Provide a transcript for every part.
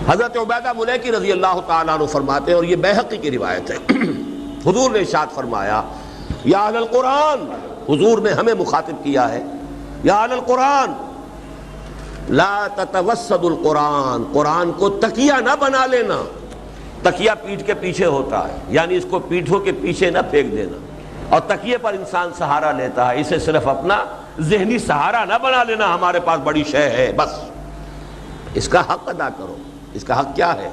حضرت عبیدہ ملیکی رضی اللہ تعالیٰ عنہ فرماتے ہیں، اور یہ بیہقی کی روایت ہے، حضور نے ارشاد فرمایا یا اہل القرآن، حضور نے ہمیں مخاطب کیا ہے، یا اہل القرآن لا تتوسد القرآن، قرآن کو تکیہ نہ بنا لینا۔ تکیہ پیٹھ کے پیچھے ہوتا ہے، یعنی اس کو پیٹھوں کے پیچھے نہ پھینک دینا، اور تکیے پر انسان سہارا لیتا ہے، اسے صرف اپنا ذہنی سہارا نہ بنا لینا، ہمارے پاس بڑی شے ہے بس۔ اس کا حق ادا کرو۔ اس کا حق کیا ہے؟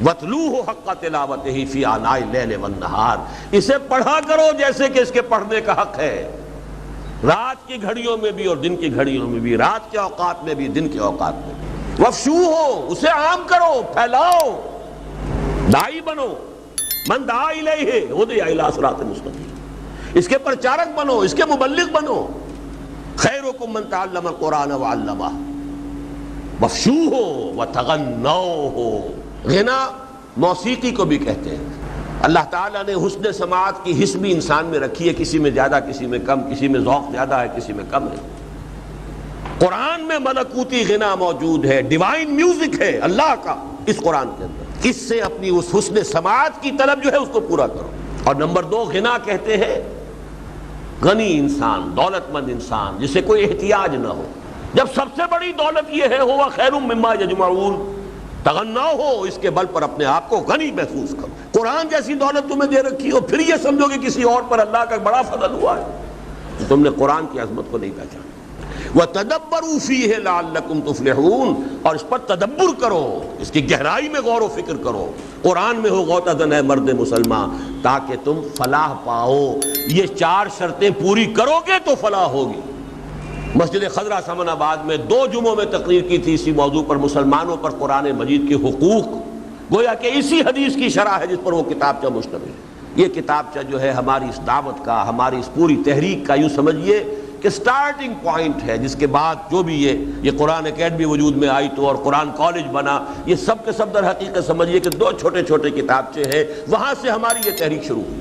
وَاتْلُوهُ حَقَّ تِلَاوَتِهِ فِي آنَاءِ اللَّيْلِ وَالنَّهَارِ، اسے پڑھا کرو جیسے کہ اس کے پڑھنے کا حق ہے، رات کی گھڑیوں میں بھی اور دن کی گھڑیوں میں بھی، رات کے اوقات میں بھی دن کے اوقات میں بھی۔ وَافْشُوهُ، اسے عام کرو، پھیلاؤ، داعی بنو، من دعا الیہ ہدی الی صراط مستقیم، اس کے پرچارک بنو، اس کے مبلغ بنو۔ خیرکم من تعلم القرآن وعلمہ وافشوہ وتغنوہ۔ غنا موسیقی کو بھی کہتے ہیں۔ اللہ تعالیٰ نے حسن سماعت کی حس بھی انسان میں رکھی ہے، کسی میں زیادہ، کسی میں کم، کسی میں ذوق زیادہ ہے، کسی میں کم ہے۔ قرآن میں ملکوتی غنا موجود ہے، ڈیوائن میوزک ہے اللہ کا اس قرآن کے اندر۔ اس سے اپنی اس حسن سماعت کی طلب جو ہے اس کو پورا کرو۔ اور نمبر 2 غنا کہتے ہیں غنی انسان، دولت مند انسان جسے کوئی احتیاج نہ ہو۔ جب سب سے بڑی دولت یہ ہے ہوا خیر مما یجمعون، تغنا ہو، اس کے بل پر اپنے آپ کو غنی محسوس کرو۔ قرآن جیسی دولت تمہیں دے رکھی ہو، پھر یہ سمجھو کہ کسی اور پر اللہ کا بڑا فضل ہوا ہے، تم نے قرآن کی عظمت کو نہیں پہچانا۔ وَتَدَبَّرُوا فِيهِ لَعَلَّكُمْ تُفْلِحُونَ، اور اس پر تدبر کرو، اس کی گہرائی میں غور و فکر کرو۔ قرآن میں ہو غوطہ ہے مرد مسلمان، تاکہ تم فلاح پاؤ۔ یہ 4 شرطیں پوری کرو گے تو فلاح ہوگی۔ مسجد خضرہ سمن آباد میں 2 جمعوں میں تقریر کی تھی اسی موضوع پر، مسلمانوں پر قرآن مجید کے حقوق، گویا کہ اسی حدیث کی شرح ہے جس پر وہ کتابچہ مشتمل ہے۔ یہ کتابچہ جو ہے ہماری اس دعوت کا، ہماری اس پوری تحریک کا، یوں سمجھیے کہ سٹارٹنگ پوائنٹ ہے، جس کے بعد جو بھی یہ قرآن اکیڈمی وجود میں آئی تو، اور قرآن کالج بنا، یہ سب کے سب در حقیقت سمجھیے کہ 2 چھوٹے چھوٹے کتابچے ہیں، وہاں سے ہماری یہ تحریک شروع ہوئی۔